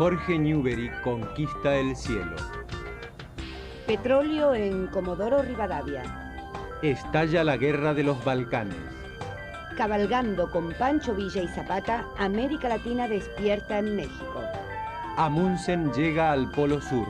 Jorge Newbery conquista el cielo. Petróleo en Comodoro Rivadavia. Estalla la guerra de los Balcanes. Cabalgando con Pancho Villa y Zapata, América Latina despierta en México. Amundsen llega al Polo Sur.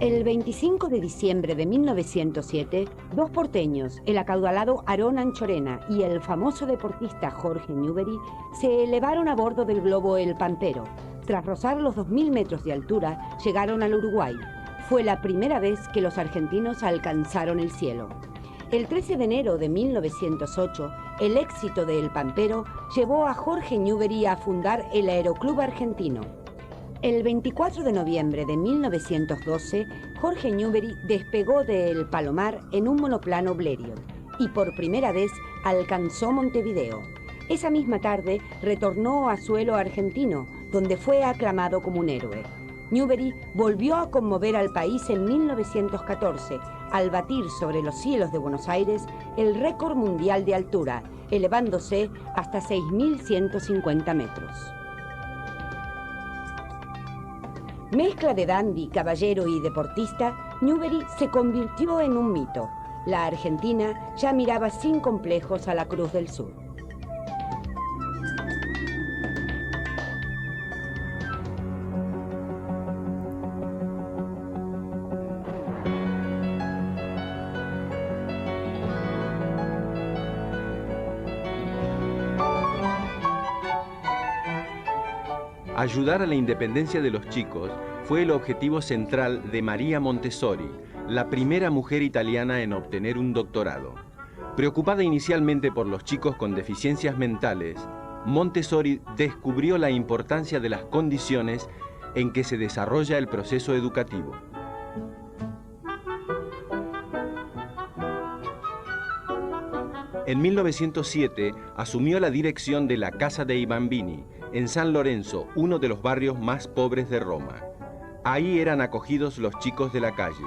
El 25 de diciembre de 1907, dos porteños, el acaudalado Aarón Anchorena y el famoso deportista Jorge Newbery, se elevaron a bordo del globo El Pampero. Tras rozar los 2000 metros de altura, llegaron al Uruguay. Fue la primera vez que los argentinos alcanzaron el cielo. El 13 de enero de 1908, el éxito de El Pampero llevó a Jorge Newbery a fundar el Aeroclub Argentino. El 24 de noviembre de 1912, Jorge Newbery despegó de El Palomar en un monoplano Blériot y por primera vez alcanzó Montevideo. Esa misma tarde retornó a suelo argentino, donde fue aclamado como un héroe. Newbery volvió a conmover al país en 1914 al batir sobre los cielos de Buenos Aires el récord mundial de altura, elevándose hasta 6.150 metros. Mezcla de dandy, caballero y deportista, Newbery se convirtió en un mito. La Argentina ya miraba sin complejos a la Cruz del Sur. Ayudar a la independencia de los chicos fue el objetivo central de María Montessori, la primera mujer italiana en obtener un doctorado. Preocupada inicialmente por los chicos con deficiencias mentales, Montessori descubrió la importancia de las condiciones en que se desarrolla el proceso educativo. En 1907 asumió la dirección de la Casa dei Bambini, en San Lorenzo, uno de los barrios más pobres de Roma. Ahí eran acogidos los chicos de la calle.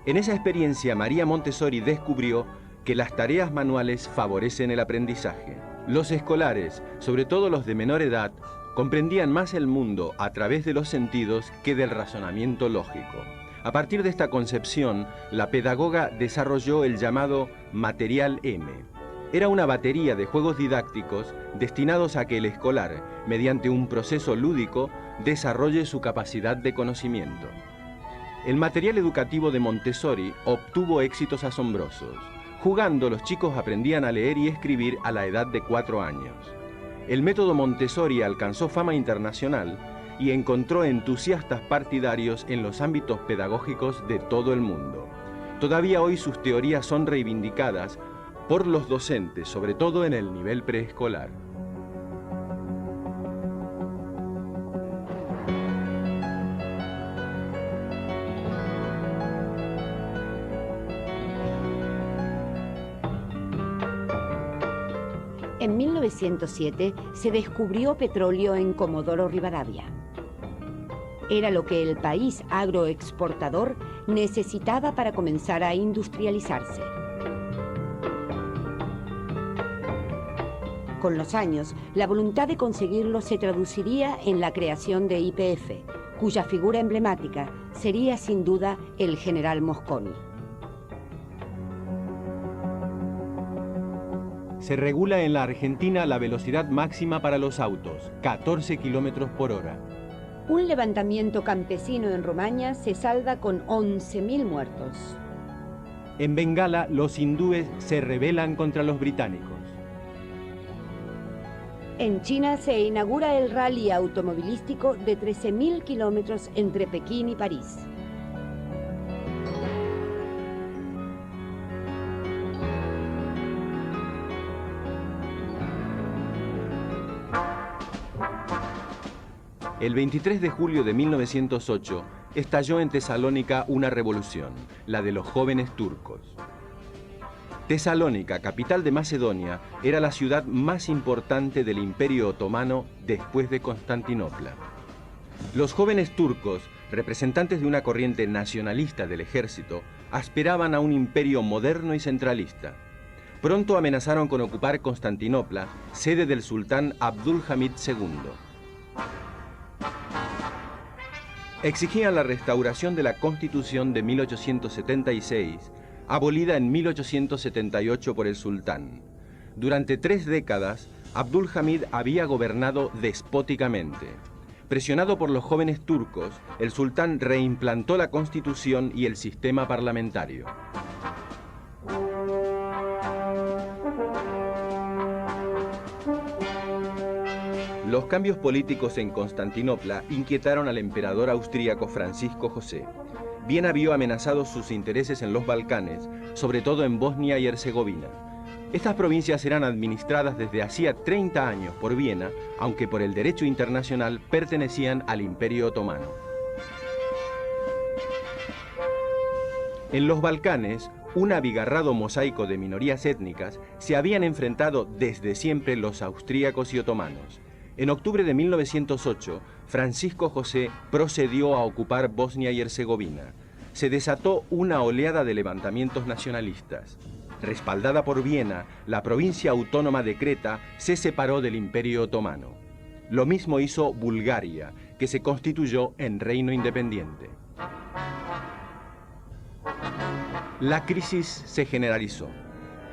En esa experiencia, María Montessori descubrió que las tareas manuales favorecen el aprendizaje. Los escolares, sobre todo los de menor edad, comprendían más el mundo a través de los sentidos que del razonamiento lógico. A partir de esta concepción, la pedagoga desarrolló el llamado Material M. Era una batería de juegos didácticos destinados a que el escolar, mediante un proceso lúdico, desarrolle su capacidad de conocimiento. El material educativo de Montessori obtuvo éxitos asombrosos. Jugando, los chicos aprendían a leer y escribir a la edad de 4 años. El método Montessori alcanzó fama internacional y encontró entusiastas partidarios en los ámbitos pedagógicos de todo el mundo. Todavía hoy sus teorías son reivindicadas por los docentes, sobre todo en el nivel preescolar. En 1907 se descubrió petróleo en Comodoro Rivadavia. Era lo que el país agroexportador necesitaba para comenzar a industrializarse. Con los años, la voluntad de conseguirlo se traduciría en la creación de YPF, cuya figura emblemática sería sin duda el general Mosconi. Se regula en la Argentina la velocidad máxima para los autos, 14 kilómetros por hora. Un levantamiento campesino en Romaña se salda con 11.000 muertos. En Bengala, los hindúes se rebelan contra los británicos. En China se inaugura el rally automovilístico de 13.000 kilómetros entre Pekín y París. El 23 de julio de 1908 estalló en Tesalónica una revolución, la de los jóvenes turcos. Tesalónica, capital de Macedonia, era la ciudad más importante del Imperio Otomano después de Constantinopla. Los jóvenes turcos representantes de una corriente nacionalista del ejército, aspiraban a un imperio moderno y centralista. Pronto amenazaron con ocupar Constantinopla, sede del sultán Abdülhamid II. Exigían la restauración de la Constitución de 1876, abolida en 1878 por el sultán. Durante 3 décadas, Abdülhamid había gobernado despóticamente. Presionado por los jóvenes turcos, el sultán reimplantó la Constitución y el sistema parlamentario. Los cambios políticos en Constantinopla inquietaron al emperador austríaco Francisco José. Viena vio amenazados sus intereses en los Balcanes, sobre todo en Bosnia y Herzegovina. Estas provincias eran administradas desde hacía 30 años por Viena, aunque por el derecho internacional pertenecían al Imperio Otomano. En los Balcanes, un abigarrado mosaico de minorías étnicas, se habían enfrentado desde siempre los austríacos y otomanos. En octubre de 1908, Francisco José procedió a ocupar Bosnia y Herzegovina. Se desató una oleada de levantamientos nacionalistas. Respaldada por Viena, la provincia autónoma de Creta se separó del Imperio Otomano. Lo mismo hizo Bulgaria, que se constituyó en reino independiente. La crisis se generalizó.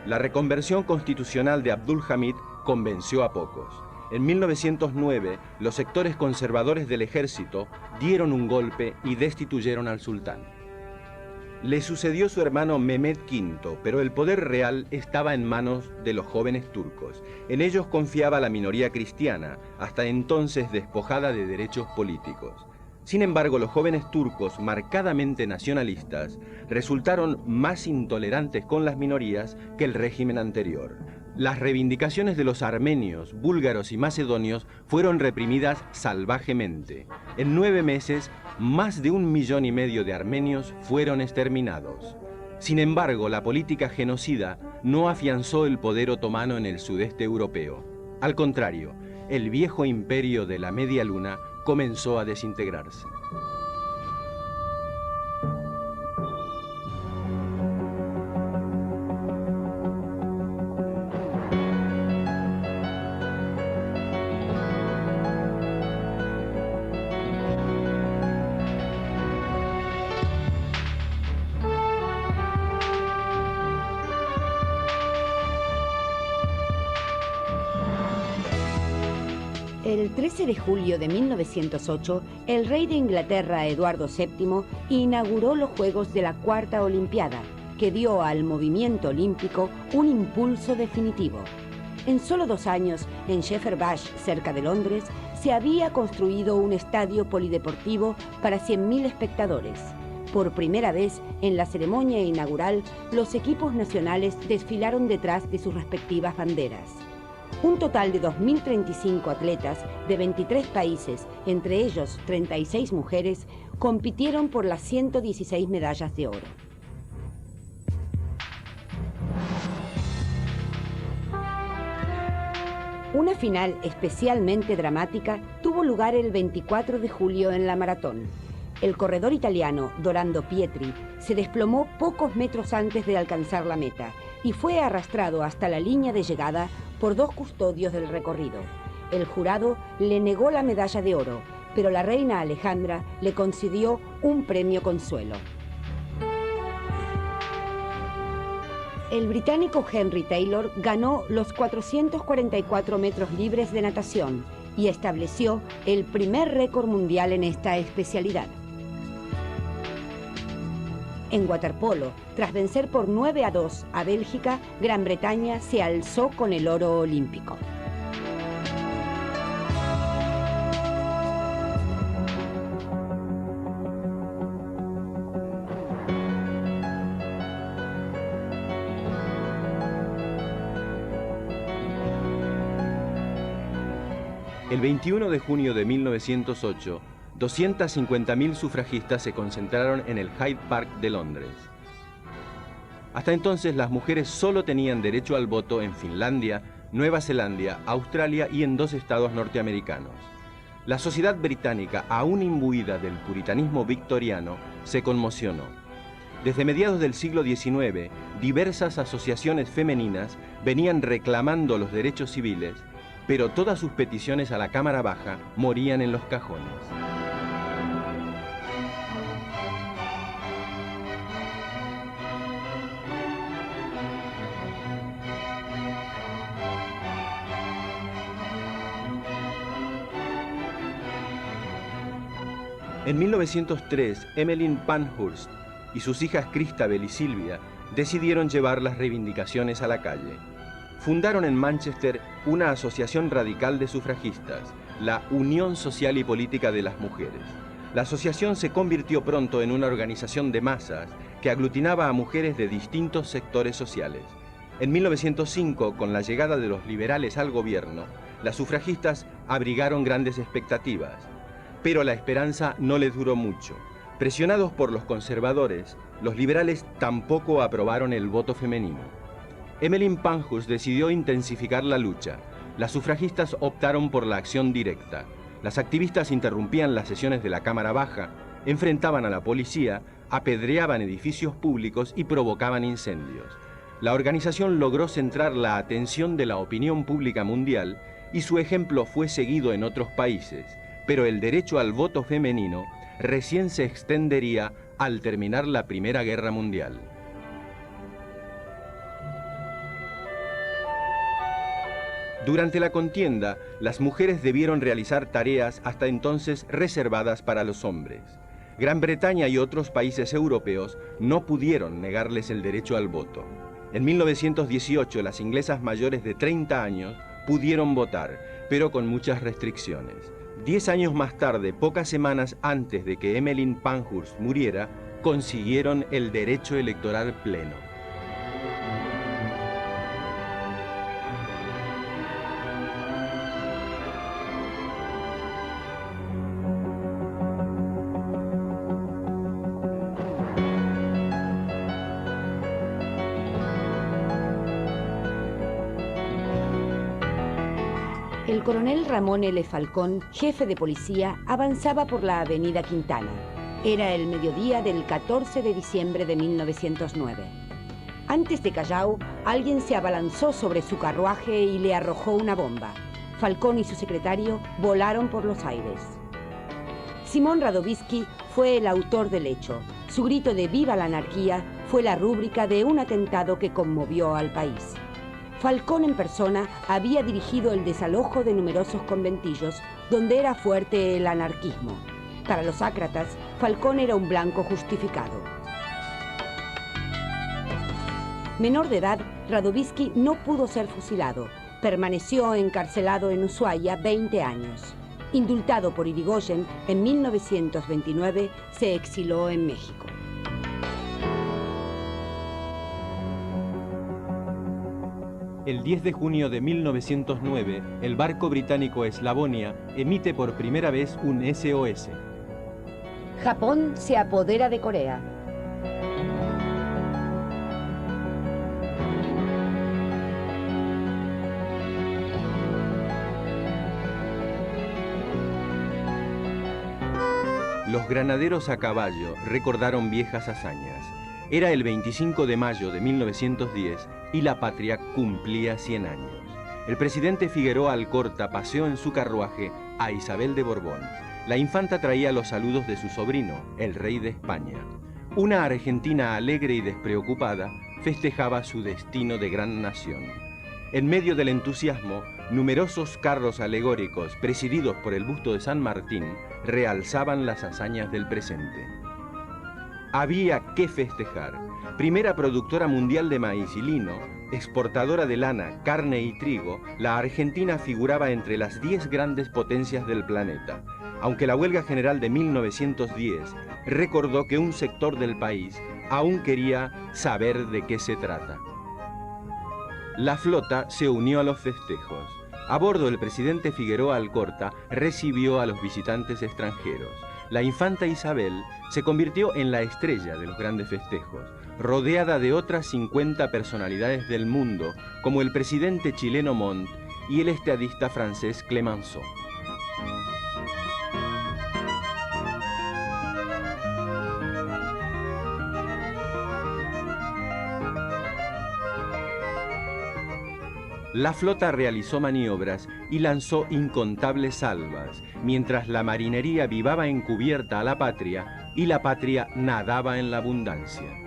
La reconversión constitucional de Abdülhamid convenció a pocos. En 1909, los sectores conservadores del ejército dieron un golpe y destituyeron al sultán. Le sucedió su hermano Mehmed V, pero el poder real estaba en manos de los jóvenes turcos. En ellos confiaba la minoría cristiana, hasta entonces despojada de derechos políticos. Sin embargo, los jóvenes turcos, marcadamente nacionalistas, resultaron más intolerantes con las minorías que el régimen anterior. Las reivindicaciones de los armenios, búlgaros y macedonios fueron reprimidas salvajemente. En 9 meses, más de 1,5 millones de armenios fueron exterminados. Sin embargo, la política genocida no afianzó el poder otomano en el sudeste europeo. Al contrario, el viejo imperio de la Media Luna comenzó a desintegrarse. El 13 de julio de 1908, el rey de Inglaterra, Eduardo VII, inauguró los Juegos de la Cuarta Olimpiada, que dio al movimiento olímpico un impulso definitivo. En solo 2 años, en Shepherd-Bush, cerca de Londres, se había construido un estadio polideportivo para 100.000 espectadores. Por primera vez, en la ceremonia inaugural, los equipos nacionales desfilaron detrás de sus respectivas banderas. Un total de 2.035 atletas de 23 países, entre ellos 36 mujeres, compitieron por las 116 medallas de oro. Una final especialmente dramática tuvo lugar el 24 de julio en la maratón. El corredor italiano Dorando Pietri se desplomó pocos metros antes de alcanzar la meta y fue arrastrado hasta la línea de llegada por 2 custodios del recorrido. El jurado le negó la medalla de oro, pero la reina Alejandra le concedió un premio consuelo. El británico Henry Taylor ganó los 444 metros libres de natación y estableció el primer récord mundial en esta especialidad. En waterpolo, tras vencer por 9-2 a Bélgica, Gran Bretaña se alzó con el oro olímpico. El 21 de junio de 1908, 250.000 sufragistas se concentraron en el Hyde Park de Londres. Hasta entonces las mujeres solo tenían derecho al voto en Finlandia, Nueva Zelanda, Australia y en 2 estados norteamericanos. La sociedad británica, aún imbuida del puritanismo victoriano, se conmocionó. Desde mediados del siglo XIX, diversas asociaciones femeninas venían reclamando los derechos civiles, pero todas sus peticiones a la Cámara Baja morían en los cajones. En 1903, Emmeline Pankhurst y sus hijas Christabel y Sylvia decidieron llevar las reivindicaciones a la calle. Fundaron en Manchester una asociación radical de sufragistas, la Unión Social y Política de las Mujeres. La asociación se convirtió pronto en una organización de masas que aglutinaba a mujeres de distintos sectores sociales. En 1905, con la llegada de los liberales al gobierno, las sufragistas abrigaron grandes expectativas. Pero la esperanza no les duró mucho. Presionados por los conservadores, los liberales tampoco aprobaron el voto femenino. Emmeline Pankhurst decidió intensificar la lucha. Las sufragistas optaron por la acción directa. Las activistas interrumpían las sesiones de la Cámara Baja, enfrentaban a la policía, apedreaban edificios públicos y provocaban incendios. La organización logró centrar la atención de la opinión pública mundial y su ejemplo fue seguido en otros países. Pero el derecho al voto femenino recién se extendería al terminar la Primera Guerra Mundial. Durante la contienda, las mujeres debieron realizar tareas hasta entonces reservadas para los hombres. Gran Bretaña y otros países europeos no pudieron negarles el derecho al voto. En 1918, las inglesas mayores de 30 años pudieron votar, pero con muchas restricciones. 10 años más tarde, pocas semanas antes de que Emmeline Pankhurst muriera, consiguieron el derecho electoral pleno. El coronel Ramón L. Falcón, jefe de policía, avanzaba por la avenida Quintana. Era el mediodía del 14 de diciembre de 1909. Antes de Callao, alguien se abalanzó sobre su carruaje y le arrojó una bomba. Falcón y su secretario volaron por los aires. Simón Radovisky fue el autor del hecho. Su grito de «¡Viva la anarquía!» fue la rúbrica de un atentado que conmovió al país. Falcón en persona había dirigido el desalojo de numerosos conventillos donde era fuerte el anarquismo. Para los ácratas, Falcón era un blanco justificado. Menor de edad, Radovisky no pudo ser fusilado. Permaneció encarcelado en Ushuaia 20 años. Indultado por Irigoyen, en 1929 se exiló en México. El 10 de junio de 1909, el barco británico Eslavonia emite por primera vez un SOS. Japón se apodera de Corea. Los granaderos a caballo recordaron viejas hazañas. Era el 25 de mayo de 1910 y la patria cumplía 100 años. El presidente Figueroa Alcorta paseó en su carruaje a Isabel de Borbón. La infanta traía los saludos de su sobrino, el rey de España. Una Argentina alegre y despreocupada festejaba su destino de gran nación. En medio del entusiasmo, numerosos carros alegóricos presididos por el busto de San Martín realzaban las hazañas del presente. Había que festejar. Primera productora mundial de maíz y lino, exportadora de lana, carne y trigo, la Argentina figuraba entre las 10 grandes potencias del planeta. Aunque la huelga general de 1910 recordó que un sector del país aún quería saber de qué se trata. La flota se unió a los festejos. A bordo, el presidente Figueroa Alcorta recibió a los visitantes extranjeros. La infanta Isabel se convirtió en la estrella de los grandes festejos, rodeada de otras 50 personalidades del mundo, como el presidente chileno Montt y el estadista francés Clemenceau. La flota realizó maniobras y lanzó incontables salvas, mientras la marinería vivaba encubierta a la patria y la patria nadaba en la abundancia.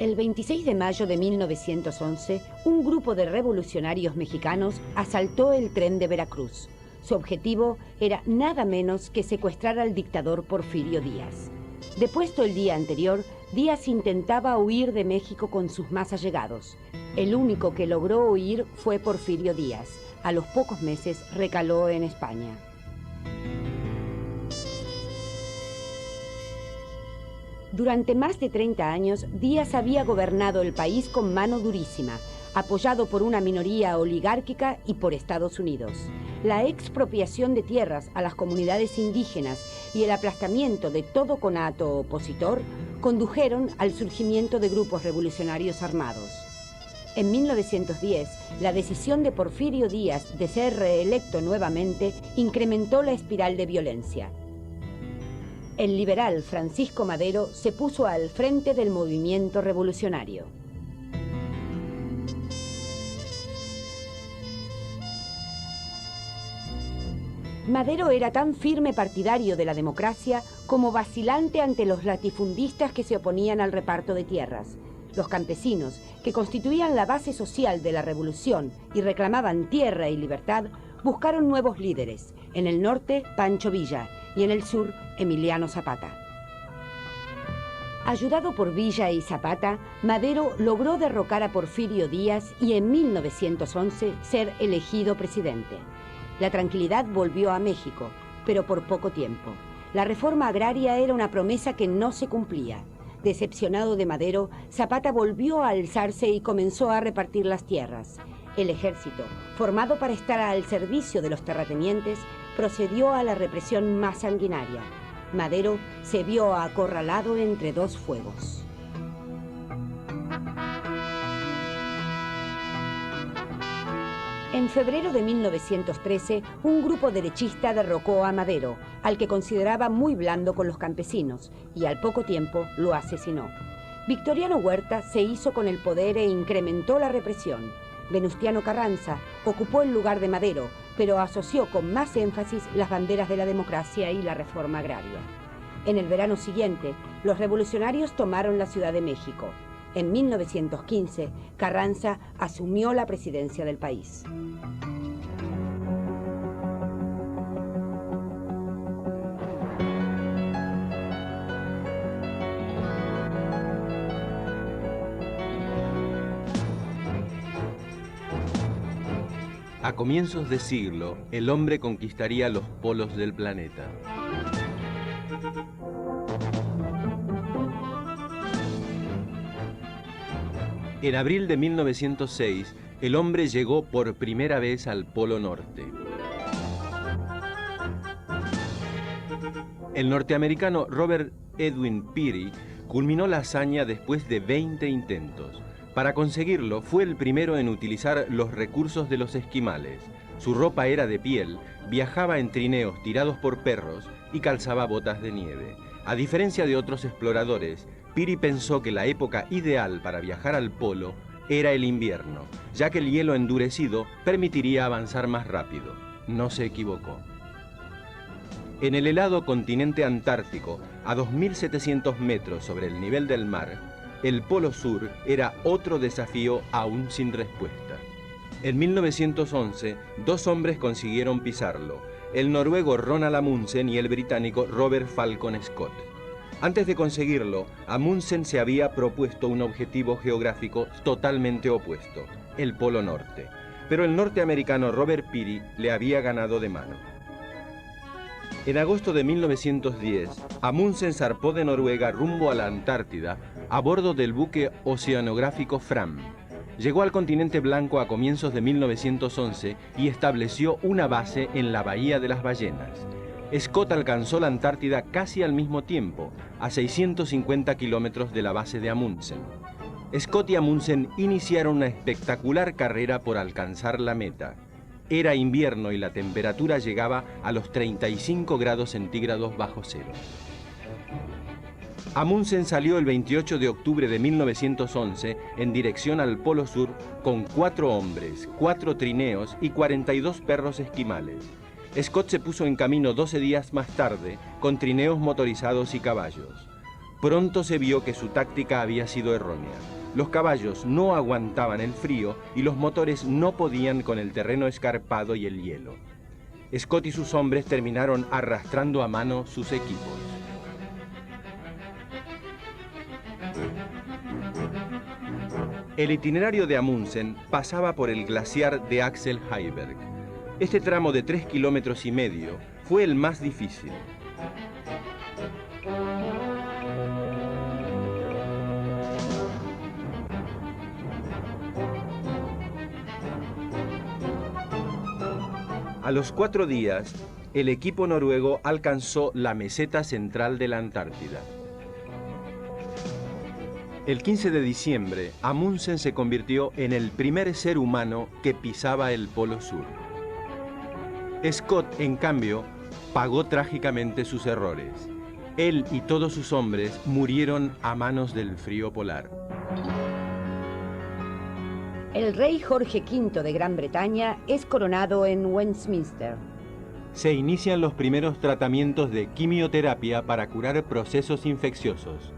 El 26 de mayo de 1911, un grupo de revolucionarios mexicanos asaltó el tren de Veracruz. Su objetivo era nada menos que secuestrar al dictador Porfirio Díaz. Depuesto el día anterior, Díaz intentaba huir de México con sus más allegados. El único que logró huir fue Porfirio Díaz. A los pocos meses recaló en España. Durante más de 30 años, Díaz había gobernado el país con mano durísima, apoyado por una minoría oligárquica y por Estados Unidos. La expropiación de tierras a las comunidades indígenas y el aplastamiento de todo conato opositor condujeron al surgimiento de grupos revolucionarios armados. En 1910, la decisión de Porfirio Díaz de ser reelecto nuevamente incrementó la espiral de violencia. El liberal Francisco Madero se puso al frente del movimiento revolucionario. Madero era tan firme partidario de la democracia como vacilante ante los latifundistas que se oponían al reparto de tierras. Los campesinos, que constituían la base social de la revolución y reclamaban tierra y libertad, buscaron nuevos líderes. En el norte, Pancho Villa, y en el sur, Emiliano Zapata. Ayudado por Villa y Zapata, Madero logró derrocar a Porfirio Díaz y en 1911 ser elegido presidente. La tranquilidad volvió a México, pero por poco tiempo. La reforma agraria era una promesa que no se cumplía. Decepcionado de Madero, Zapata volvió a alzarse y comenzó a repartir las tierras. El ejército, formado para estar al servicio de los terratenientes, procedió a la represión más sanguinaria. Madero se vio acorralado entre dos fuegos. En febrero de 1913, un grupo derechista derrocó a Madero, al que consideraba muy blando con los campesinos, y al poco tiempo lo asesinó. Victoriano Huerta se hizo con el poder e incrementó la represión. Venustiano Carranza ocupó el lugar de Madero, pero asoció con más énfasis las banderas de la democracia y la reforma agraria. En el verano siguiente, los revolucionarios tomaron la Ciudad de México. En 1915, Carranza asumió la presidencia del país. A comienzos de siglo, el hombre conquistaría los polos del planeta. En abril de 1906, el hombre llegó por primera vez al Polo Norte. El norteamericano Robert Edwin Peary culminó la hazaña después de 20 intentos. Para conseguirlo, fue el primero en utilizar los recursos de los esquimales. Su ropa era de piel, viajaba en trineos tirados por perros y calzaba botas de nieve. A diferencia de otros exploradores, Peary pensó que la época ideal para viajar al polo era el invierno, ya que el hielo endurecido permitiría avanzar más rápido. No se equivocó. En el helado continente antártico, a 2.700 metros sobre el nivel del mar, el Polo Sur era otro desafío aún sin respuesta. En 1911, dos hombres consiguieron pisarlo, el noruego Ronald Amundsen y el británico Robert Falcon Scott. Antes de conseguirlo, Amundsen se había propuesto un objetivo geográfico totalmente opuesto, el Polo Norte, pero el norteamericano Robert Peary le había ganado de mano. En agosto de 1910, Amundsen zarpó de Noruega rumbo a la Antártida a bordo del buque oceanográfico Fram. Llegó al continente blanco a comienzos de 1911 y estableció una base en la Bahía de las Ballenas. Scott alcanzó la Antártida casi al mismo tiempo, a 650 kilómetros de la base de Amundsen. Scott y Amundsen iniciaron una espectacular carrera por alcanzar la meta. Era invierno y la temperatura llegaba a los 35 grados centígrados bajo cero. Amundsen salió el 28 de octubre de 1911 en dirección al Polo Sur con 4 hombres, 4 trineos y 42 perros esquimales. Scott se puso en camino 12 días más tarde con trineos motorizados y caballos. Pronto se vio que su táctica había sido errónea. Los caballos no aguantaban el frío y los motores no podían con el terreno escarpado y el hielo. Scott y sus hombres terminaron arrastrando a mano sus equipos. El itinerario de Amundsen pasaba por el glaciar de Axel Heiberg. Este tramo de 3,5 kilómetros fue el más difícil. A los 4 días, el equipo noruego alcanzó la meseta central de la Antártida. El 15 de diciembre, Amundsen se convirtió en el primer ser humano que pisaba el Polo Sur. Scott, en cambio, pagó trágicamente sus errores. Él y todos sus hombres murieron a manos del frío polar. El rey Jorge V de Gran Bretaña es coronado en Westminster. Se inician los primeros tratamientos de quimioterapia para curar procesos infecciosos.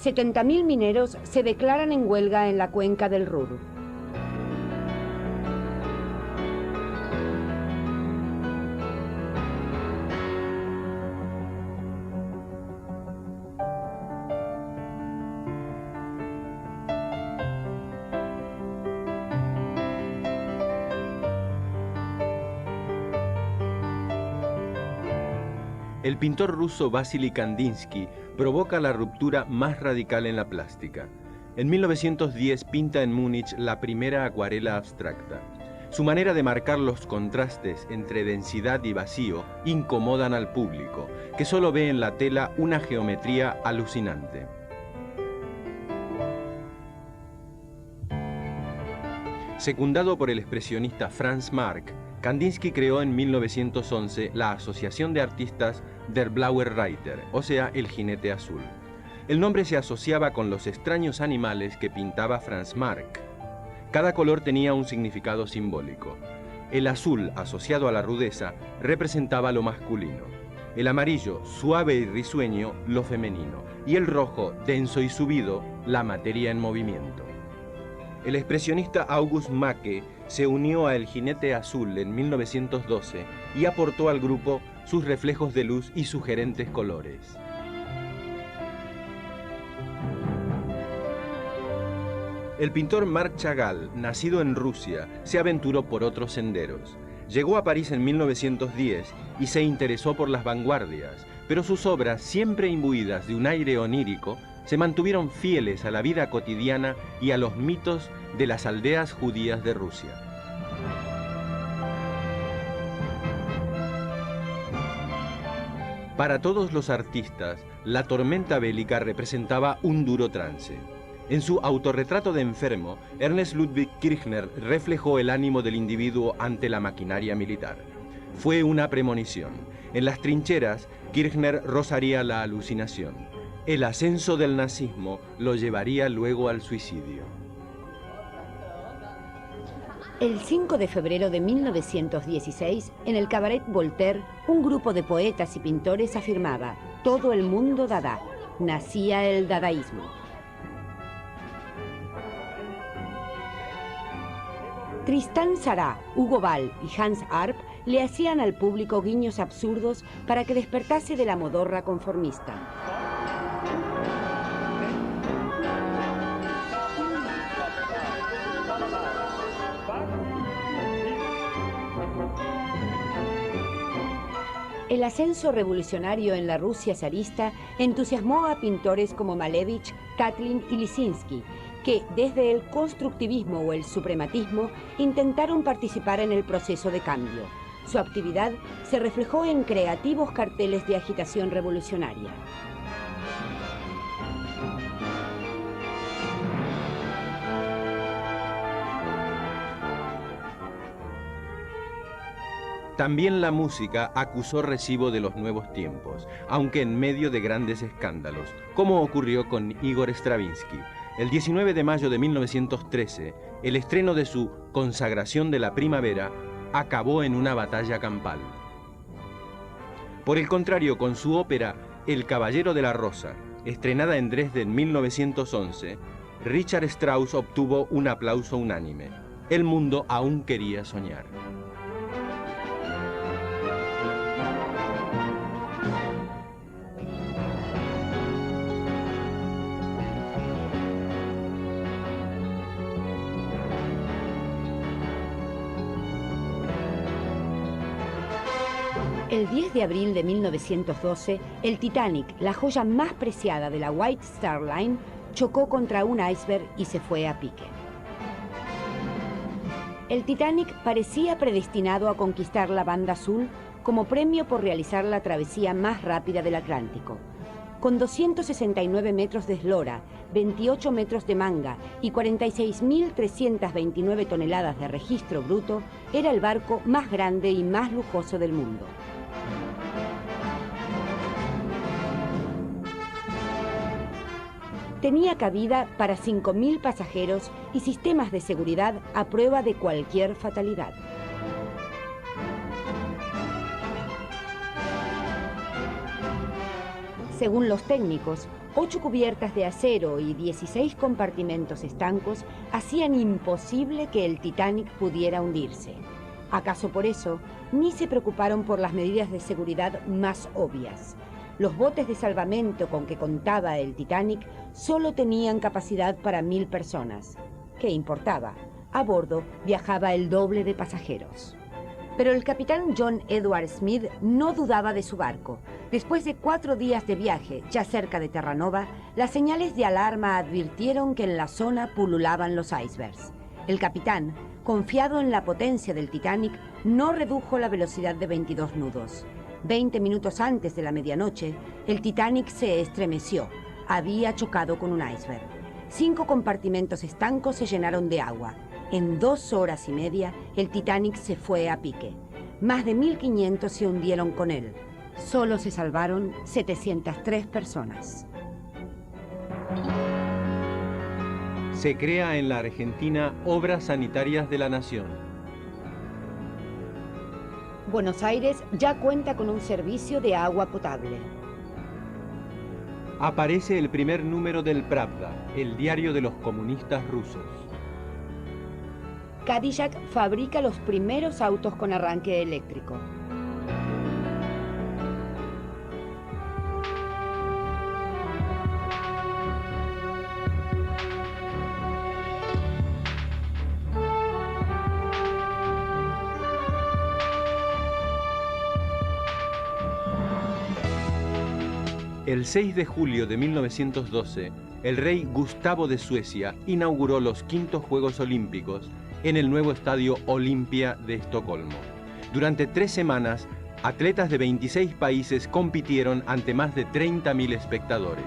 70.000 mineros se declaran en huelga en la cuenca del Ruhr. El pintor ruso Vasily Kandinsky provoca la ruptura más radical en la plástica. En 1910 pinta en Múnich la primera acuarela abstracta. Su manera de marcar los contrastes entre densidad y vacío incomodan al público, que solo ve en la tela una geometría alucinante. Secundado por el expresionista Franz Marc, Kandinsky creó en 1911 la Asociación de Artistas Der Blaue Reiter, o sea, el jinete azul. El nombre se asociaba con los extraños animales que pintaba Franz Marc. Cada color tenía un significado simbólico. El azul, asociado a la rudeza, representaba lo masculino. El amarillo, suave y risueño, lo femenino. Y el rojo, denso y subido, la materia en movimiento. El expresionista August Macke se unió a El Jinete Azul en 1912 y aportó al grupo sus reflejos de luz y sugerentes colores. El pintor Marc Chagall, nacido en Rusia, se aventuró por otros senderos. Llegó a París en 1910 y se interesó por las vanguardias, pero sus obras, siempre imbuidas de un aire onírico, se mantuvieron fieles a la vida cotidiana y a los mitos de las aldeas judías de Rusia. Para todos los artistas, la tormenta bélica representaba un duro trance. En su autorretrato de enfermo, Ernst Ludwig Kirchner reflejó el ánimo del individuo ante la maquinaria militar. Fue una premonición. En las trincheras, Kirchner rozaría la alucinación. El ascenso del nazismo lo llevaría luego al suicidio. El 5 de febrero de 1916, en el Cabaret Voltaire, un grupo de poetas y pintores afirmaba: todo el mundo dada. Nacía el dadaísmo. Tristan Tzara, Hugo Ball y Hans Arp le hacían al público guiños absurdos para que despertase de la modorra conformista. El ascenso revolucionario en la Rusia zarista entusiasmó a pintores como Malevich, Katlin y Lisinski, que desde el constructivismo o el suprematismo intentaron participar en el proceso de cambio. Su actividad se reflejó en creativos carteles de agitación revolucionaria. También la música acusó recibo de los nuevos tiempos, aunque en medio de grandes escándalos, como ocurrió con Igor Stravinsky. El 19 de mayo de 1913, el estreno de su Consagración de la Primavera acabó en una batalla campal. Por el contrario, con su ópera El Caballero de la Rosa, estrenada en Dresde en 1911, Richard Strauss obtuvo un aplauso unánime. El mundo aún quería soñar. El 10 de abril de 1912, el Titanic, la joya más preciada de la White Star Line, chocó contra un iceberg y se fue a pique. El Titanic parecía predestinado a conquistar la Banda Azul como premio por realizar la travesía más rápida del Atlántico. Con 269 metros de eslora, 28 metros de manga y 46.329 toneladas de registro bruto, era el barco más grande y más lujoso del mundo. Tenía cabida para 5.000 pasajeros y sistemas de seguridad a prueba de cualquier fatalidad. Según los técnicos, 8 cubiertas de acero y 16 compartimentos estancos hacían imposible que el Titanic pudiera hundirse. ¿Acaso por eso ni se preocuparon por las medidas de seguridad más obvias? Los botes de salvamento con que contaba el Titanic solo tenían capacidad para 1.000 personas. ¿Qué importaba? A bordo viajaba el doble de pasajeros. Pero el capitán John Edward Smith no dudaba de su barco. Después de 4 días de viaje, ya cerca de Terranova, las señales de alarma advirtieron que en la zona pululaban los icebergs. El capitán, confiado en la potencia del Titanic, no redujo la velocidad de 22 nudos. 20 minutos antes de la medianoche, el Titanic se estremeció. Había chocado con un iceberg. 5 compartimentos estancos se llenaron de agua. En 2 horas y media, el Titanic se fue a pique. Más de 1.500 se hundieron con él. Solo se salvaron 703 personas. Se crea en la Argentina Obras Sanitarias de la Nación. Buenos Aires ya cuenta con un servicio de agua potable. Aparece el primer número del Pravda, el diario de los comunistas rusos. Cadillac fabrica los primeros autos con arranque eléctrico. El 6 de julio de 1912, el rey Gustavo de Suecia inauguró los 5º Juegos Olímpicos en el nuevo estadio Olimpia de Estocolmo. Durante 3 semanas, atletas de 26 países compitieron ante más de 30.000 espectadores.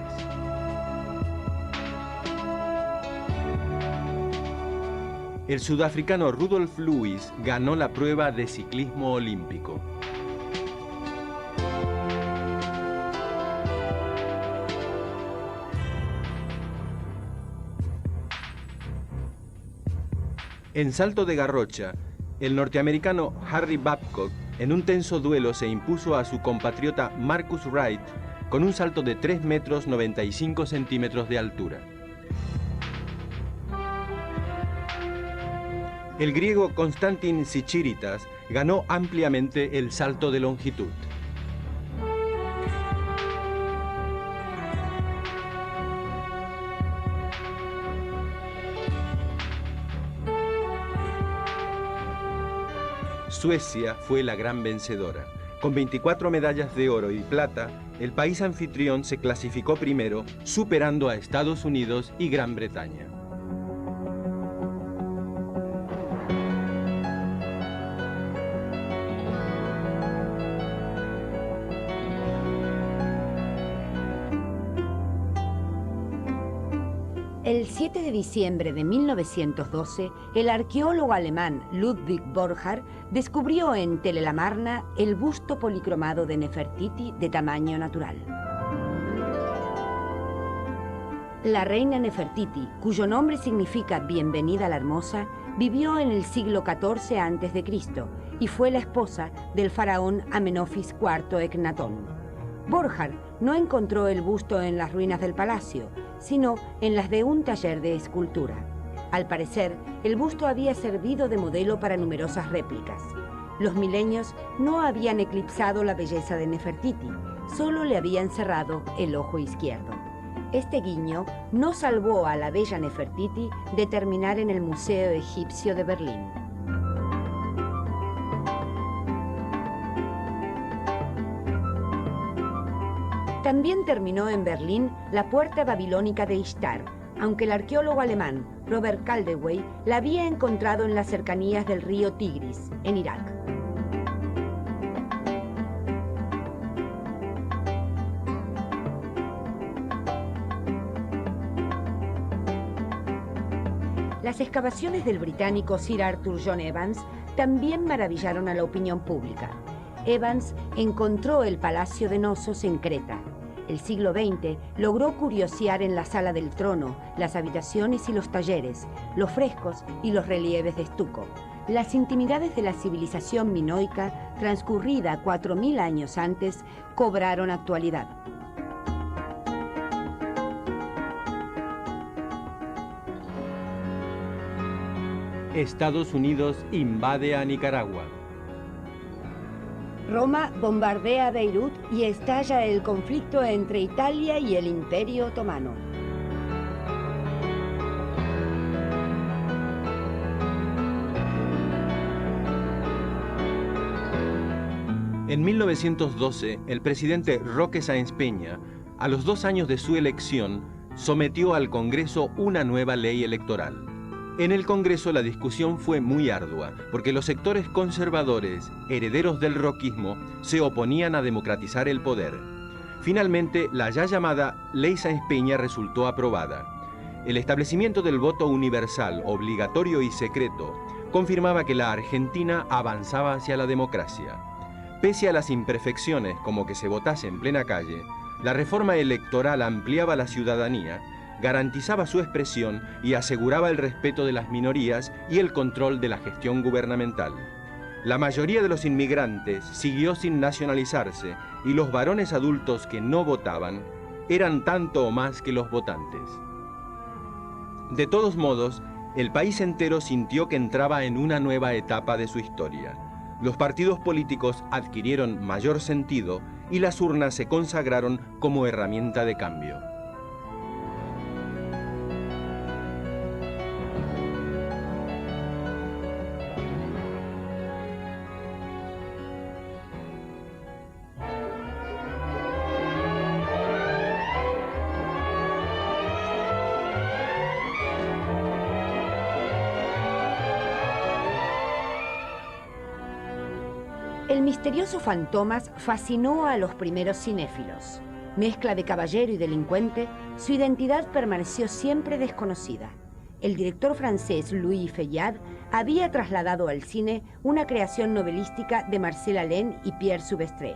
El sudafricano Rudolf Lewis ganó la prueba de ciclismo olímpico. En salto de garrocha, el norteamericano Harry Babcock en un tenso duelo se impuso a su compatriota Marcus Wright con un salto de 3 metros 95 centímetros de altura. El griego Konstantin Tsichiritas ganó ampliamente el salto de longitud. Suecia fue la gran vencedora. Con 24 medallas de oro y plata, el país anfitrión se clasificó primero, superando a Estados Unidos y Gran Bretaña. El 7 de diciembre de 1912, el arqueólogo alemán Ludwig Borchardt descubrió en Telelamarna el busto policromado de Nefertiti de tamaño natural. La reina Nefertiti, cuyo nombre significa bienvenida la hermosa, vivió en el siglo XIV a.C. y fue la esposa del faraón Amenofis IV Ecnatón. Borchardt no encontró el busto en las ruinas del palacio, sino en las de un taller de escultura. Al parecer, el busto había servido de modelo para numerosas réplicas. Los milenios no habían eclipsado la belleza de Nefertiti, solo le habían cerrado el ojo izquierdo. Este guiño no salvó a la bella Nefertiti de terminar en el Museo Egipcio de Berlín. También terminó en Berlín la puerta babilónica de Ishtar, aunque el arqueólogo alemán Robert Caldewey la había encontrado en las cercanías del río Tigris, en Irak. Las excavaciones del británico Sir Arthur John Evans también maravillaron a la opinión pública. Evans encontró el Palacio de Knossos en Creta. El siglo XX logró curiosear en la sala del trono, las habitaciones y los talleres, los frescos y los relieves de estuco. Las intimidades de la civilización minoica, transcurrida 4000 años antes, cobraron actualidad. Estados Unidos invade a Nicaragua. Roma bombardea Beirut y estalla el conflicto entre Italia y el Imperio Otomano. En 1912, el presidente Roque Sáenz Peña, a los 2 años de su elección, sometió al Congreso una nueva ley electoral. En el Congreso la discusión fue muy ardua, porque los sectores conservadores, herederos del roquismo, se oponían a democratizar el poder. Finalmente, la ya llamada Ley Sáenz Peña resultó aprobada. El establecimiento del voto universal, obligatorio y secreto, confirmaba que la Argentina avanzaba hacia la democracia. Pese a las imperfecciones, como que se votase en plena calle, la reforma electoral ampliaba la ciudadanía, garantizaba su expresión y aseguraba el respeto de las minorías y el control de la gestión gubernamental. La mayoría de los inmigrantes siguió sin nacionalizarse y los varones adultos que no votaban eran tanto o más que los votantes. De todos modos, el país entero sintió que entraba en una nueva etapa de su historia. Los partidos políticos adquirieron mayor sentido y las urnas se consagraron como herramienta de cambio. El misterioso Fantomas fascinó a los primeros cinéfilos. Mezcla de caballero y delincuente, su identidad permaneció siempre desconocida. El director francés Louis Feuillade había trasladado al cine una creación novelística de Marcel Allen y Pierre Soubestre.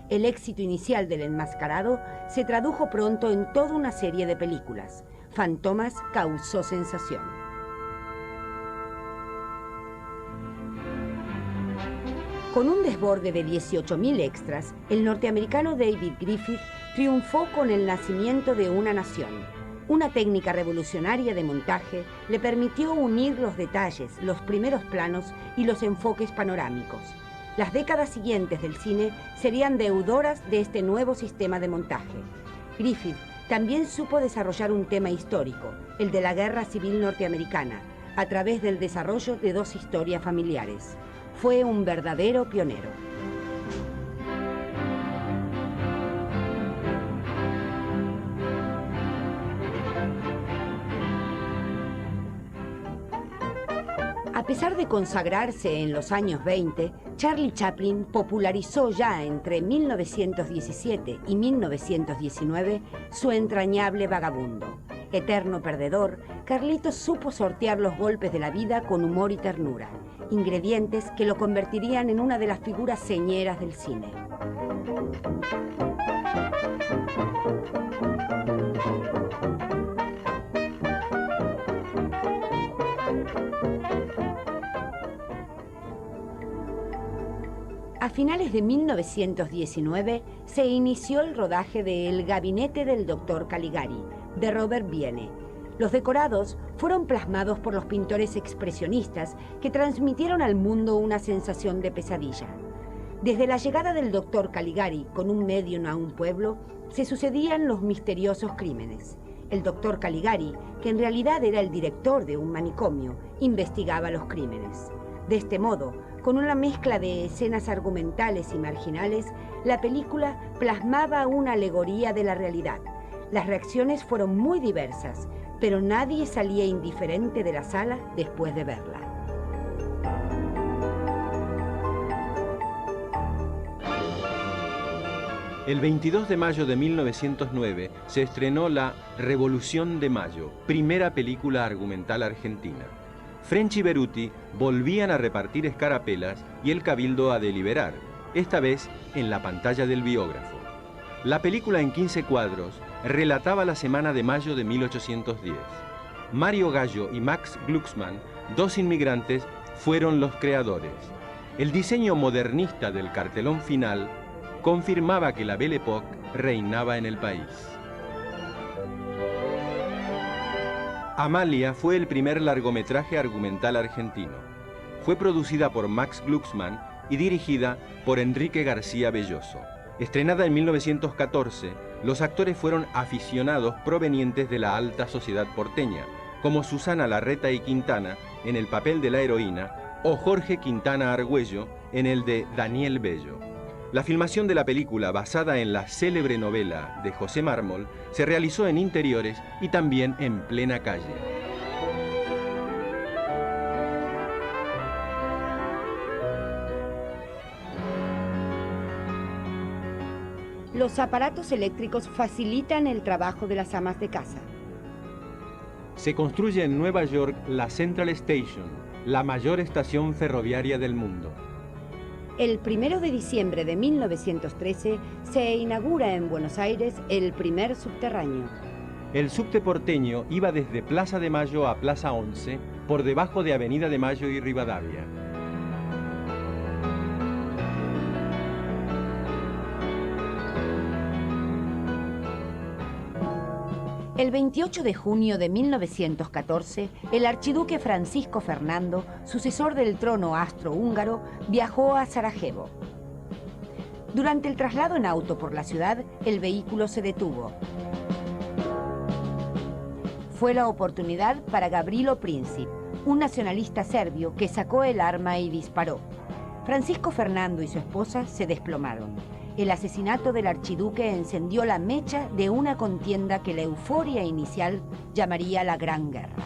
El éxito inicial del enmascarado se tradujo pronto en toda una serie de películas. Fantomas causó sensación. Con un desborde de 18.000 extras, el norteamericano David Griffith triunfó con El nacimiento de una nación. Una técnica revolucionaria de montaje le permitió unir los detalles, los primeros planos y los enfoques panorámicos. Las décadas siguientes del cine serían deudoras de este nuevo sistema de montaje. Griffith también supo desarrollar un tema histórico, el de la Guerra Civil Norteamericana, a través del desarrollo de 2 historias familiares. Fue un verdadero pionero. A pesar de consagrarse en los años 20, Charlie Chaplin popularizó ya entre 1917 y 1919 su entrañable Vagabundo. Eterno perdedor, Carlitos supo sortear los golpes de la vida con humor y ternura, ingredientes que lo convertirían en una de las figuras señeras del cine. A finales de 1919 se inició el rodaje de El gabinete del Dr. Caligari, de Robert Wiene. Los decorados fueron plasmados por los pintores expresionistas que transmitieron al mundo una sensación de pesadilla. Desde la llegada del Dr. Caligari con un medium a un pueblo, se sucedían los misteriosos crímenes. El Dr. Caligari, que en realidad era el director de un manicomio, investigaba los crímenes. De este modo, con una mezcla de escenas argumentales y marginales, la película plasmaba una alegoría de la realidad. Las reacciones fueron muy diversas, pero nadie salía indiferente de la sala después de verla. El 22 de mayo de 1909 se estrenó La Revolución de Mayo, primera película argumental argentina. French y Beruti volvían a repartir escarapelas y el cabildo a deliberar, esta vez en la pantalla del biógrafo. La película en 15 cuadros relataba la semana de mayo de 1810. Mario Gallo y Max Glucksmann, dos inmigrantes, fueron los creadores. El diseño modernista del cartelón final confirmaba que la Belle Époque reinaba en el país. Amalia fue el primer largometraje argumental argentino. Fue producida por Max Glucksmann y dirigida por Enrique García Belloso. Estrenada en 1914, los actores fueron aficionados provenientes de la alta sociedad porteña, como Susana Larreta y Quintana en el papel de la heroína o Jorge Quintana Argüello en el de Daniel Bello. La filmación de la película, basada en la célebre novela de José Mármol, se realizó en interiores y también en plena calle. Los aparatos eléctricos facilitan el trabajo de las amas de casa. Se construye en Nueva York la Central Station, la mayor estación ferroviaria del mundo. El 1 de diciembre de 1913 se inaugura en Buenos Aires el primer subterráneo. El subte porteño iba desde Plaza de Mayo a Plaza 11, por debajo de Avenida de Mayo y Rivadavia. El 28 de junio de 1914, el archiduque Francisco Fernando, sucesor del trono austrohúngaro, viajó a Sarajevo. Durante el traslado en auto por la ciudad, el vehículo se detuvo. Fue la oportunidad para Gavrilo Princip, un nacionalista serbio que sacó el arma y disparó. Francisco Fernando y su esposa se desplomaron. El asesinato del archiduque encendió la mecha de una contienda que la euforia inicial llamaría la Gran Guerra.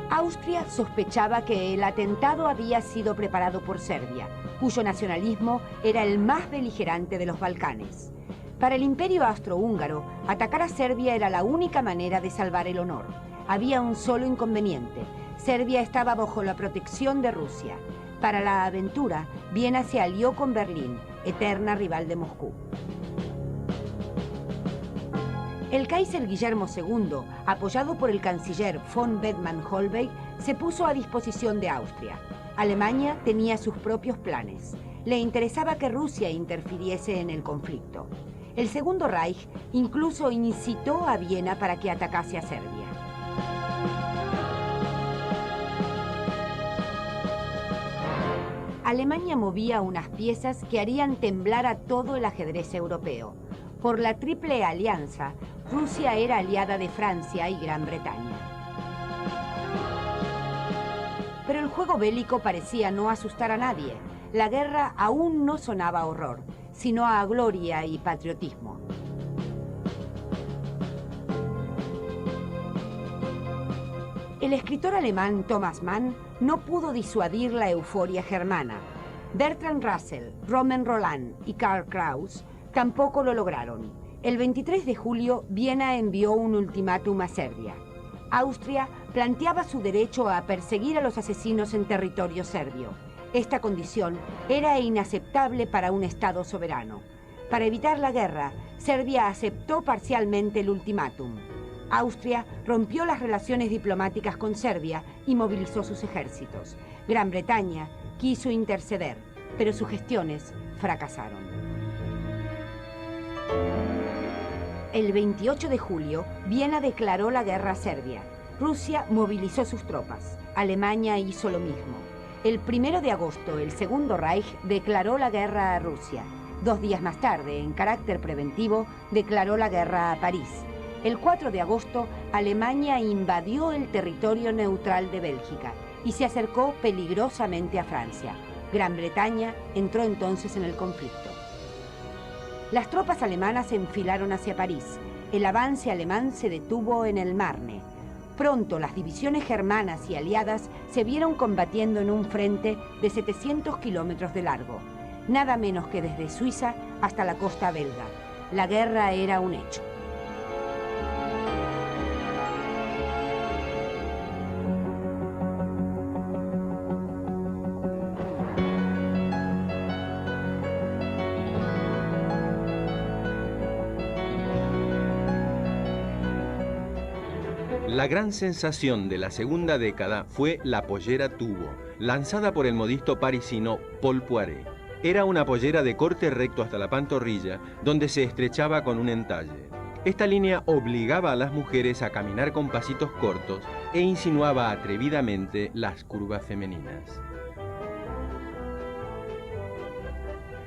Austria sospechaba que el atentado había sido preparado por Serbia, cuyo nacionalismo era el más beligerante de los Balcanes. Para el Imperio Austrohúngaro, atacar a Serbia era la única manera de salvar el honor. Había un solo inconveniente: Serbia estaba bajo la protección de Rusia. Para la aventura, Viena se alió con Berlín, eterna rival de Moscú. El Kaiser Guillermo II, apoyado por el canciller von Bethmann-Hollweg, se puso a disposición de Austria. Alemania tenía sus propios planes. Le interesaba que Rusia interfiriese en el conflicto. El Segundo Reich incluso incitó a Viena para que atacase a Serbia. Alemania movía unas piezas que harían temblar a todo el ajedrez europeo. Por la Triple Alianza, Rusia era aliada de Francia y Gran Bretaña. Pero el juego bélico parecía no asustar a nadie. la guerra aún no sonaba a horror, sino a gloria y patriotismo. El escritor alemán Thomas Mann no pudo disuadir la euforia germana. Bertrand Russell, Romain Rolland y Karl Kraus tampoco lo lograron. El 23 de julio, Viena envió un ultimátum a Serbia. Austria planteaba su derecho a perseguir a los asesinos en territorio serbio. Esta condición era inaceptable para un Estado soberano. Para evitar la guerra, Serbia aceptó parcialmente el ultimátum. Austria rompió las relaciones diplomáticas con Serbia y movilizó sus ejércitos. Gran Bretaña quiso interceder, pero sus gestiones fracasaron. El 28 de julio, Viena declaró la guerra a Serbia. Rusia movilizó sus tropas. Alemania hizo lo mismo. El 1 de agosto, el Segundo Reich declaró la guerra a Rusia. 2 días más tarde, en carácter preventivo, declaró la guerra a París. El 4 de agosto, Alemania invadió el territorio neutral de Bélgica y se acercó peligrosamente a Francia. Gran Bretaña entró entonces en el conflicto. Las tropas alemanas se enfilaron hacia París. El avance alemán se detuvo en el Marne. Pronto las divisiones germanas y aliadas se vieron combatiendo en un frente de 700 kilómetros de largo, nada menos que desde Suiza hasta la costa belga. La guerra era un hecho. La gran sensación de la segunda década fue la pollera tubo, lanzada por el modisto parisino Paul Poiret. Era una pollera de corte recto hasta la pantorrilla, donde se estrechaba con un entalle. Esta línea obligaba a las mujeres a caminar con pasitos cortos e insinuaba atrevidamente las curvas femeninas.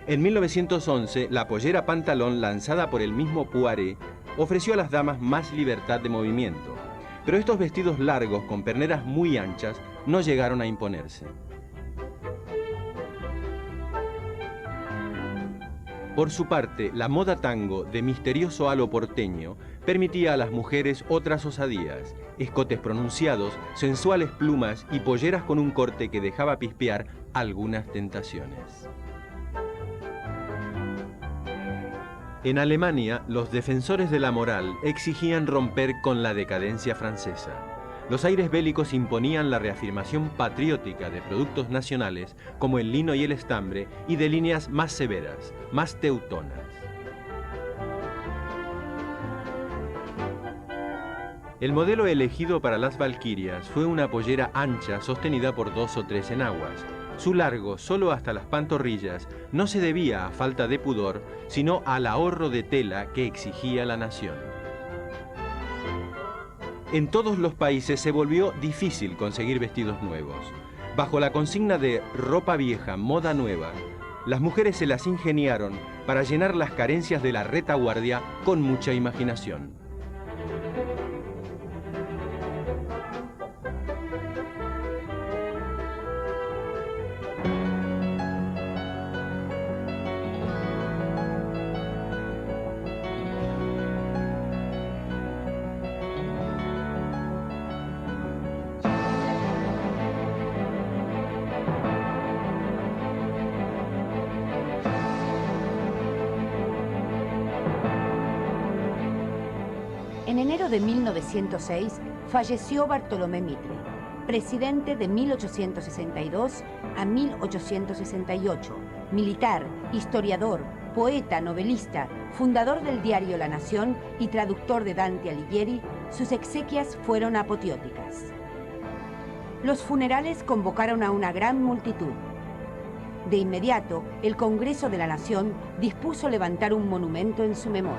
En 1911, la pollera pantalón lanzada por el mismo Poiret ofreció a las damas más libertad de movimiento. Pero estos vestidos largos con perneras muy anchas no llegaron a imponerse. Por su parte, la moda tango de misterioso halo porteño permitía a las mujeres otras osadías, escotes pronunciados, sensuales plumas y polleras con un corte que dejaba pispear algunas tentaciones. En Alemania, los defensores de la moral exigían romper con la decadencia francesa. Los aires bélicos imponían la reafirmación patriótica de productos nacionales como el lino y el estambre y de líneas más severas, más teutonas. El modelo elegido para las valquirias fue una pollera ancha sostenida por 2 o 3 enaguas. Su largo, solo hasta las pantorrillas, no se debía a falta de pudor, sino al ahorro de tela que exigía la nación. En todos los países se volvió difícil conseguir vestidos nuevos. Bajo la consigna de ropa vieja, moda nueva, las mujeres se las ingeniaron para llenar las carencias de la retaguardia con mucha imaginación. En enero de 1906 falleció Bartolomé Mitre, presidente de 1862 a 1868, militar, historiador, poeta, novelista, fundador del diario La Nación y traductor de Dante Alighieri. Sus exequias fueron apoteóticas. Los funerales convocaron a una gran multitud. De inmediato, el Congreso de la Nación dispuso levantar un monumento en su memoria.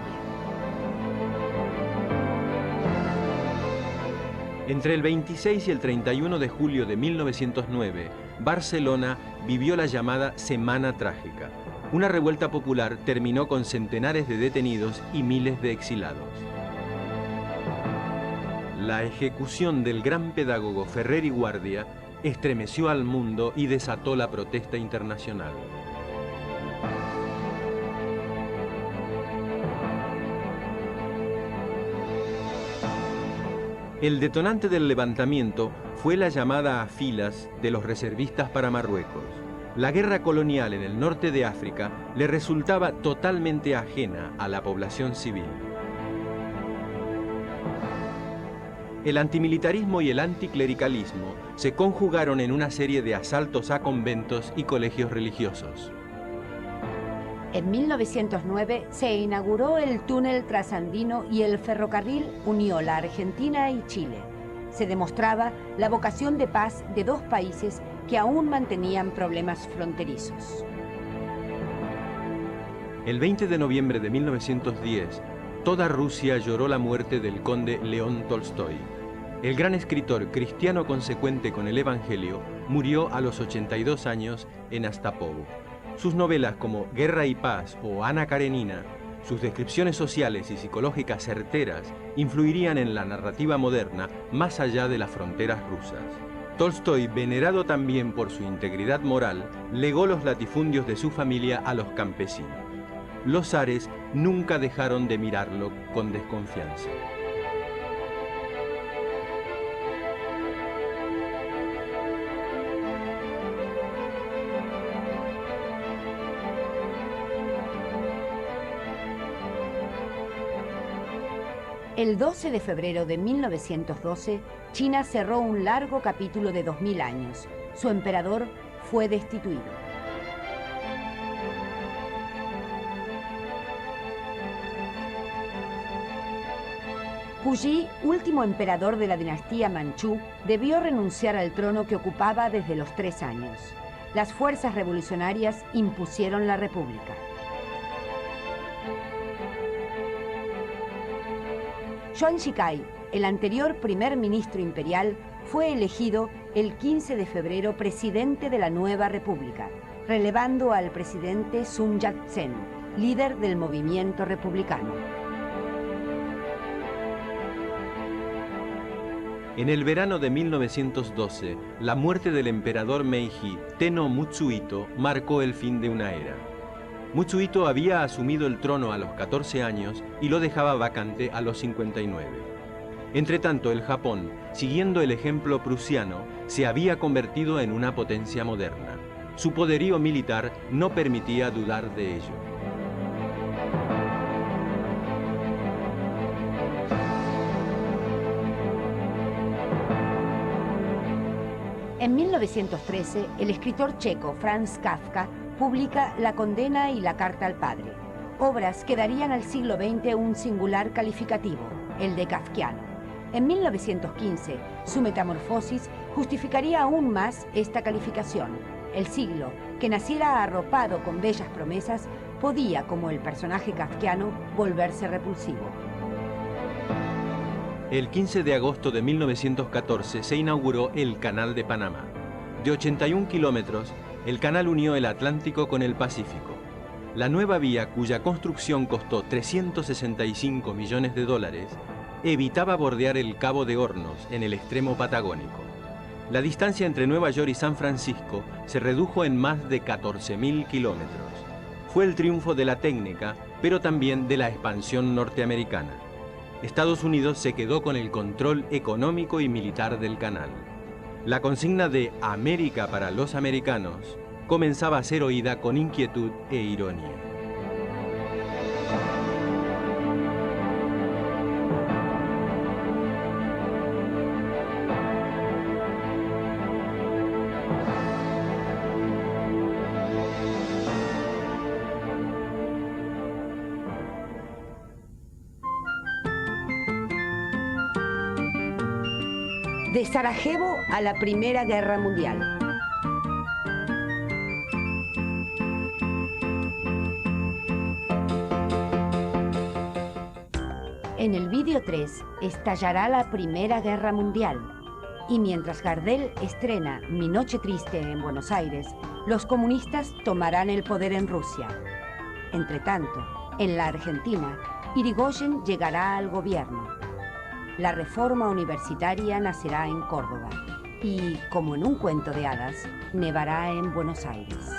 Entre el 26 y el 31 de julio de 1909, Barcelona vivió la llamada Semana Trágica. Una revuelta popular terminó con centenares de detenidos y miles de exilados. La ejecución del gran pedagogo Ferrer y Guardia estremeció al mundo y desató la protesta internacional. El detonante del levantamiento fue la llamada a filas de los reservistas para Marruecos. La guerra colonial en el norte de África le resultaba totalmente ajena a la población civil. El antimilitarismo y el anticlericalismo se conjugaron en una serie de asaltos a conventos y colegios religiosos. En 1909 se inauguró el túnel trasandino y el ferrocarril unió la Argentina y Chile. Se demostraba la vocación de paz de dos países que aún mantenían problemas fronterizos. El 20 de noviembre de 1910, toda Rusia lloró la muerte del conde León Tolstoy. El gran escritor cristiano consecuente con el Evangelio murió a los 82 años en Astapovo. Sus novelas como Guerra y Paz o Ana Karenina, sus descripciones sociales y psicológicas certeras influirían en la narrativa moderna más allá de las fronteras rusas. Tolstoy, venerado también por su integridad moral, legó los latifundios de su familia a los campesinos. Los zares nunca dejaron de mirarlo con desconfianza. El 12 de febrero de 1912, China cerró un largo capítulo de 2000 años. Su emperador fue destituido. Puyi, último emperador de la dinastía Manchú, debió renunciar al trono que ocupaba desde los 3 años. Las fuerzas revolucionarias impusieron la república. Yuan Shikai, el anterior primer ministro imperial, fue elegido el 15 de febrero presidente de la nueva república, relevando al presidente Sun Yat-sen, líder del movimiento republicano. En el verano de 1912, la muerte del emperador Meiji Tenno Mutsuhito marcó el fin de una era. Mutsuhito había asumido el trono a los 14 años y lo dejaba vacante a los 59. Entretanto, el Japón, siguiendo el ejemplo prusiano, se había convertido en una potencia moderna. Su poderío militar no permitía dudar de ello. En 1913, el escritor checo Franz Kafka publica La condena y la carta al padre, obras que darían al siglo XX un singular calificativo, el de kafkiano. En 1915, su metamorfosis justificaría aún más esta calificación. El siglo, que naciera arropado con bellas promesas, podía, como el personaje kafkiano, volverse repulsivo. El 15 de agosto de 1914 se inauguró el Canal de Panamá. De 81 kilómetros, el canal unió el Atlántico con el Pacífico. La nueva vía, cuya construcción costó 365 millones de dólares, evitaba bordear el Cabo de Hornos en el extremo patagónico. La distancia entre Nueva York y San Francisco se redujo en más de 14.000 kilómetros. Fue el triunfo de la técnica, pero también de la expansión norteamericana. Estados Unidos se quedó con el control económico y militar del canal. La consigna de América para los americanos comenzaba a ser oída con inquietud e ironía. De Sarajevo a la Primera Guerra Mundial. En el vídeo 3 estallará la Primera Guerra Mundial. Y mientras Gardel estrena Mi Noche Triste en Buenos Aires, los comunistas tomarán el poder en Rusia. Entretanto, en la Argentina, Irigoyen llegará al gobierno. La reforma universitaria nacerá en Córdoba. Y, como en un cuento de hadas, nevará en Buenos Aires.